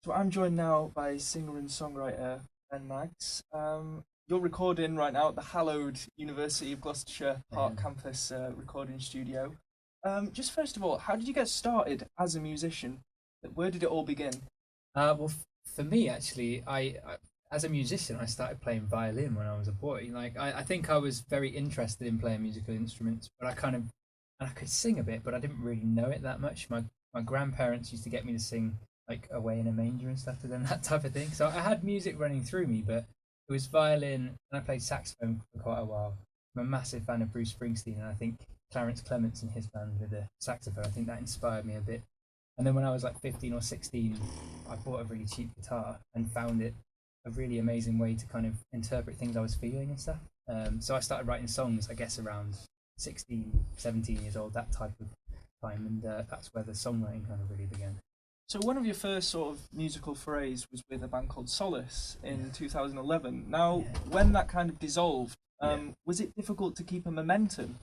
So I'm joined now by singer and songwriter Ben Maggs. You're recording right now at the hallowed University of Gloucestershire Park Um, campus recording studio. Just first of all, how did you get started as a musician? Where did it all begin? for me, actually, as a musician, I started playing violin when I was a boy. I think I was very interested in playing musical instruments, but I could sing a bit, but I didn't really know it that much. My grandparents used to get me to sing like Away in a Manger and stuff to them, that type of thing. So I had music running through me, but it was violin, and I played saxophone for quite a while. I'm a massive fan of Bruce Springsteen, and I think Clarence Clements and his band with the saxophone. I think that inspired me a bit. And then when I was like 15 or 16, I bought a really cheap guitar and found it a really amazing way to kind of interpret things I was feeling and stuff. So I started writing songs, I guess, around 16, 17 years old, that type of time. And that's where the songwriting kind of really began. So one of your first sort of musical forays was with a band called Solace in Yeah. 2011. Now, Yeah. when that kind of dissolved, Yeah. was it difficult to keep a momentum?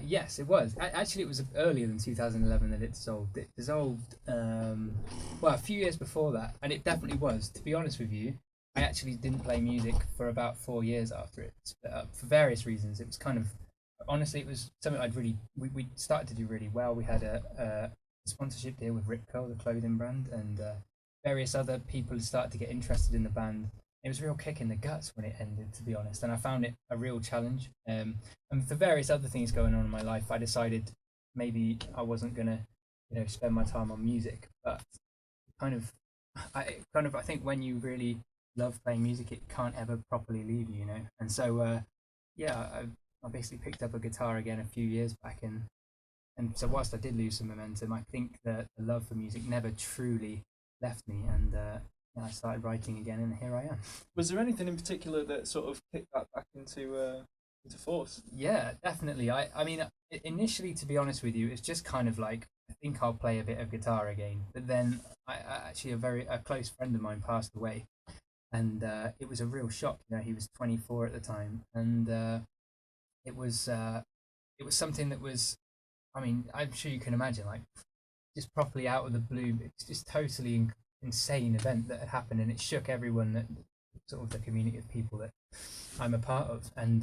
Yes, it was. Actually, it was earlier than 2011 that it dissolved. It dissolved, well, a few years before that, and it definitely was. To be honest with you, I actually didn't play music for about 4 years after it split up for various reasons. It was kind of, honestly, it was something we started to do really well. We had a sponsorship deal with Ripco, the clothing brand, and various other people had started to get interested in the band. It was a real kick in the guts when it ended, to be honest, and I found it a real challenge. And for various other things going on in my life, I decided maybe I wasn't gonna, spend my time on music. But kind of, I think when you really love playing music, it can't ever properly leave you, you know. And so, yeah, I basically picked up a guitar again a few years back, and so whilst I did lose some momentum, I think that the love for music never truly left me, and I started writing again, and here I am. Was there anything in particular that sort of kicked that back into force? Yeah, definitely. I mean, initially, to be honest with you, it's just kind of like I think I'll play a bit of guitar again. But then, actually a close friend of mine passed away, and it was a real shock. You know, he was 24 at the time, and it was uh, it was something that was. I mean, I'm sure you can imagine, like just properly out of the blue. It's just totally insane event that had happened, and it shook everyone that sort of the community of people that I'm a part of, and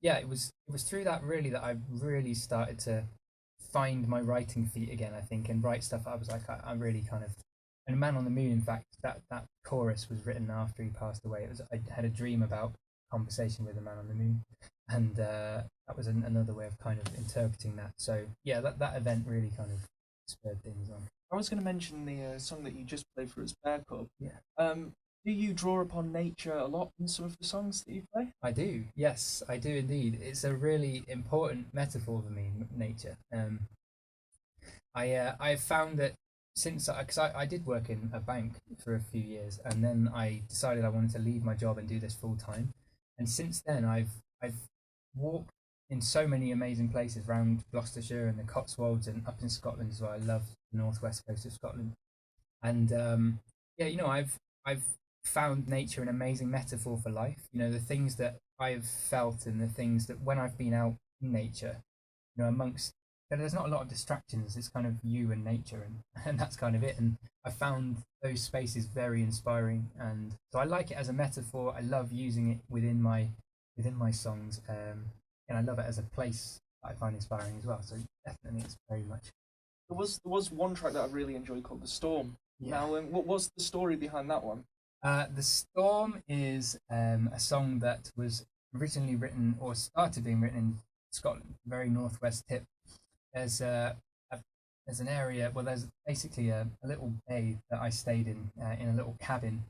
yeah, it was through that really that I really started to find my writing feet again. I think and write stuff. I was like, I really kind of. And Man on the Moon, in fact, that chorus was written after he passed away. It was I had a dream about conversation with a man on the moon, and that was another way of kind of interpreting that. So yeah, that event really kind of spurred things on. I was going to mention the song that you just played for us, Bear Cub. Yeah. Do you draw upon nature a lot in some of the songs that you play? I do. Yes, I do indeed. It's a really important metaphor for me, nature. I've found that since because I did work in a bank for a few years, and then I decided I wanted to leave my job and do this full time. And since then, I've walked in so many amazing places around Gloucestershire and the Cotswolds and up in Scotland as well. I love the northwest coast of Scotland, and yeah, I've found nature an amazing metaphor for life. You know, the things that I've felt and the things that when I've been out in nature, amongst there's not a lot of distractions. It's kind of you and nature, and and that's kind of it. And I found those spaces very inspiring, and so I like it as a metaphor. I love using it within my songs, and I love it as a place that I find inspiring as well. So definitely, it's very much There was one track that I really enjoyed called "The Storm." yeah. Now, what was the story behind that one? The Storm is a song that was originally written or started being written in Scotland, very northwest tip. There's a there's an area, well, there's basically a little bay that I stayed in a little cabin,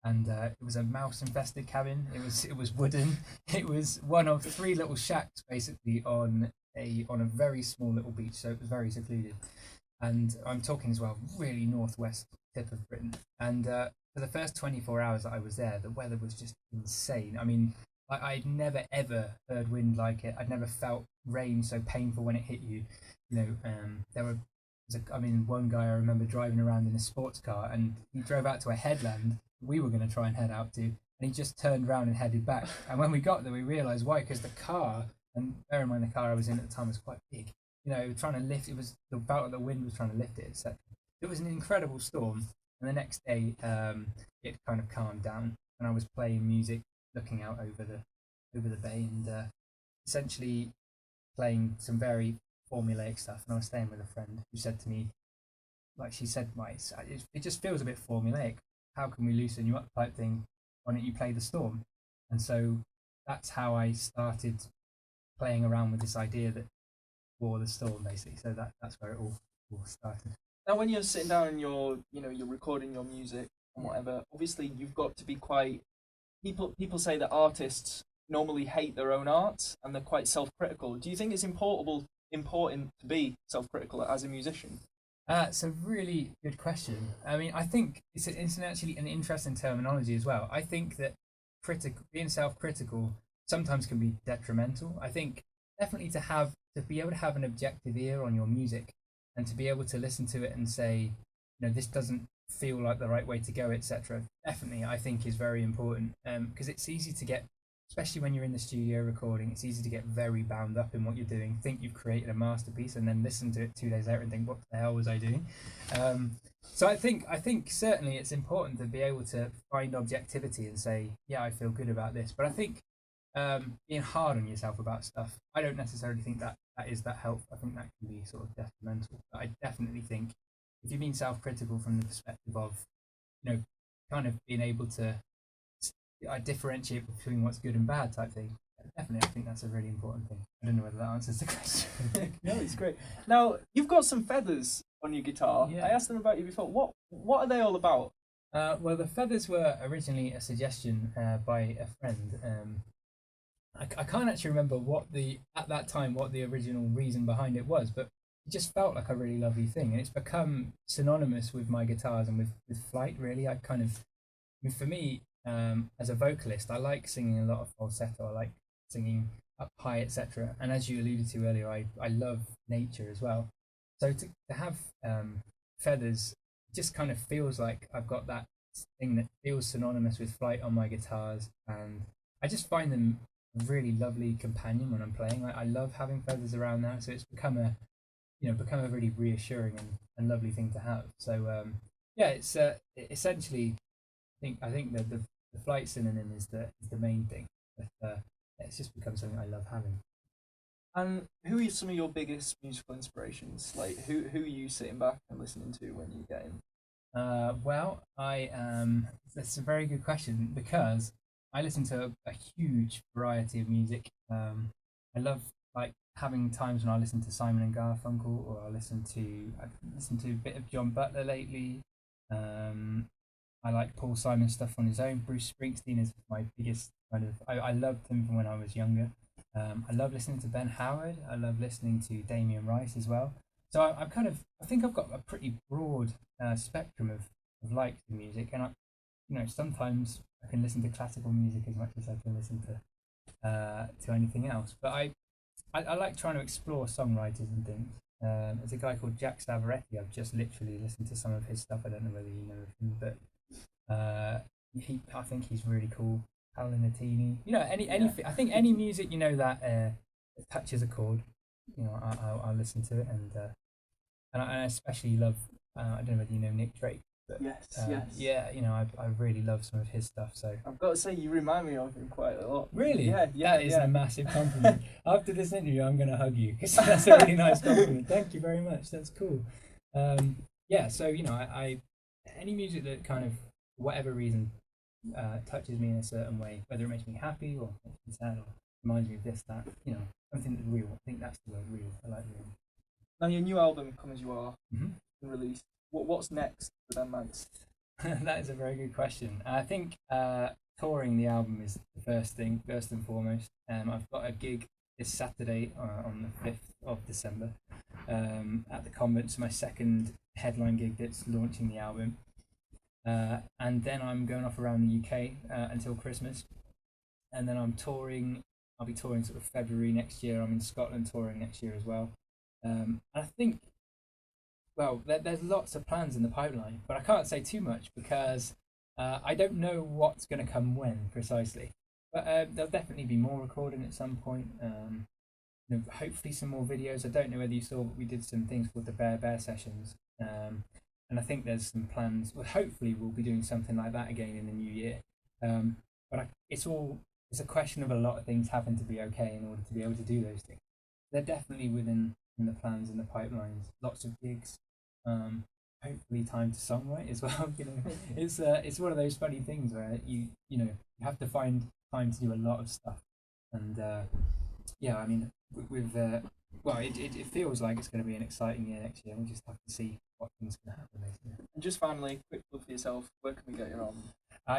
and it was a mouse infested cabin. It was wooden. It was one of three little shacks basically on a very small little beach, so it was very secluded. And I'm talking as well, really northwest tip of Britain. And for the first 24 hours that I was there, the weather was just insane. I mean, I'd never ever heard wind like it. I'd never felt rain so painful when it hit you. I mean, one guy I remember driving around in a sports car, and he drove out to a headland we were going to try and head out to, and he just turned around and headed back. And when we got there, we realised why, because the car, and bear in mind the car I was in at the time was quite big, trying to lift, it was the bout of the wind was trying to lift it, etc. It was an incredible storm, And the next day, it kind of calmed down, and I was playing music, looking out over the bay, and essentially playing some very formulaic stuff. And I was staying with a friend who said to me, like she said, "Mate, it just feels a bit formulaic. How can we loosen you up?" Type thing. Why don't you play the Storm? And so that's how I started playing around with this idea that War the Storm, basically. So that's where it all started. Now, when you're sitting down and you're recording your music and whatever, obviously you've got to be quite. People say that artists normally hate their own art and they're quite self-critical. Do you think it's important to be self-critical as a musician? It's a really good question. I mean, I think it's actually an interesting terminology as well. I think that being self-critical sometimes can be detrimental. I think definitely to be able to have an objective ear on your music and to be able to listen to it and say, this doesn't feel like the right way to go, etc. Definitely, I think is very important because it's easy to get, especially when you're in the studio recording, it's easy to get very bound up in what you're doing, think you've created a masterpiece, and then listen to it 2 days later and think, what the hell was I doing? So I think certainly it's important to be able to find objectivity and say, yeah, I feel good about this. But I think being hard on yourself about stuff, I don't necessarily think that is that helpful. I think that can be sort of detrimental. But I definitely think if you're being self-critical from the perspective of, kind of being able to differentiate between what's good and bad type thing, definitely I think that's a really important thing. I don't know whether that answers the question. No, it's great. Now, you've got some feathers on your guitar. Yeah. I asked them about you before. What are they all about? Well, the feathers were originally a suggestion by a friend. I can't actually remember at that time what the original reason behind it was, but it just felt like a really lovely thing, and it's become synonymous with my guitars and with flight. Really, for me, as a vocalist, I like singing a lot of falsetto. I like singing up high, etc. And as you alluded to earlier, I love nature as well. So to have feathers just kind of feels like I've got that thing that feels synonymous with flight on my guitars, and I just find them a really lovely companion when I'm playing. I love having feathers around now, so it's become a really reassuring and lovely thing to have. So yeah, it's essentially I think that the flight synonym is the main thing, but it's just become something I love having. And who are some of your biggest musical inspirations? Like who are you sitting back and listening to when you get in? Well, that's a very good question because I listen to a huge variety of music. I love like having times when I listen to Simon and Garfunkel, or I've listened to a bit of John Butler lately. I like Paul Simon stuff on his own. Bruce Springsteen is my biggest kind of. I loved him from when I was younger. I love listening to Ben Howard. I love listening to Damien Rice as well. So I think I've got a pretty broad spectrum of likes in music, and sometimes I can listen to classical music as much as I can listen to anything else. But I like trying to explore songwriters and things. There's a guy called Jack Savaretti. I've just literally listened to some of his stuff. I don't know whether you know of him, but I think he's really cool. Paolo Nutini. I think any music that touches a chord, I'll listen to it, and I especially love. I don't know whether you know Nick Drake. But, yes. Yeah, I really love some of his stuff. So I've got to say, you remind me of him quite a lot. Really? Yeah. That is a massive compliment. After this interview, I'm going to hug you because that's a really nice compliment. Thank you very much. That's cool. Yeah. So I any music that kind of, for whatever reason, touches me in a certain way, whether it makes me happy or makes me sad or reminds me of this, that, something that's real. I think that's the word, real. I like real. Now your new album, Come As You Are, mm-hmm. been released. What's next for them, Max? That is a very good question. I think touring the album is the first and foremost. I've got a gig this Saturday on the 5th of December at the Convent. It's my second headline gig that's launching the album. And then I'm going off around the UK until Christmas. And then I'm touring. I'll be touring sort of February next year. I'm in Scotland touring next year as well. And I think, well, there's lots of plans in the pipeline, but I can't say too much because I don't know what's going to come when precisely. But there'll definitely be more recording at some point. Hopefully some more videos. I don't know whether you saw, but we did some things called the Bear sessions. And and I think there's some plans. Well, hopefully we'll be doing something like that again in the new year. It's a question of a lot of things having to be okay in order to be able to do those things. They're definitely within in the plans and the pipelines. Lots of gigs. Hopefully time to songwrite as well. It's one of those funny things where you have to find time to do a lot of stuff, and yeah, I mean it feels like it's going to be an exciting year next year. We'll just have to see what things can happen next year. And just finally, quick plug for yourself. Where can we get your album?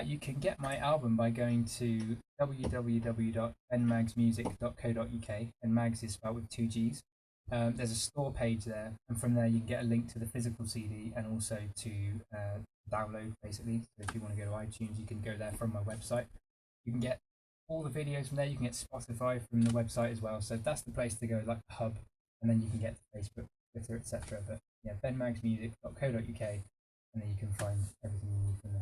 You can get my album by going to www.nmagsmusic.co.uk, and Mags is spelled with two G's. There's a store page there, and from there you can get a link to the physical CD and also to download, basically. So if you want to go to iTunes, you can go there from my website. You can get all the videos from there. You can get Spotify from the website as well. So that's the place to go, like the hub, and then you can get Facebook, Twitter, etc. But yeah, benmagsmusic.co.uk, and then you can find everything you need from there.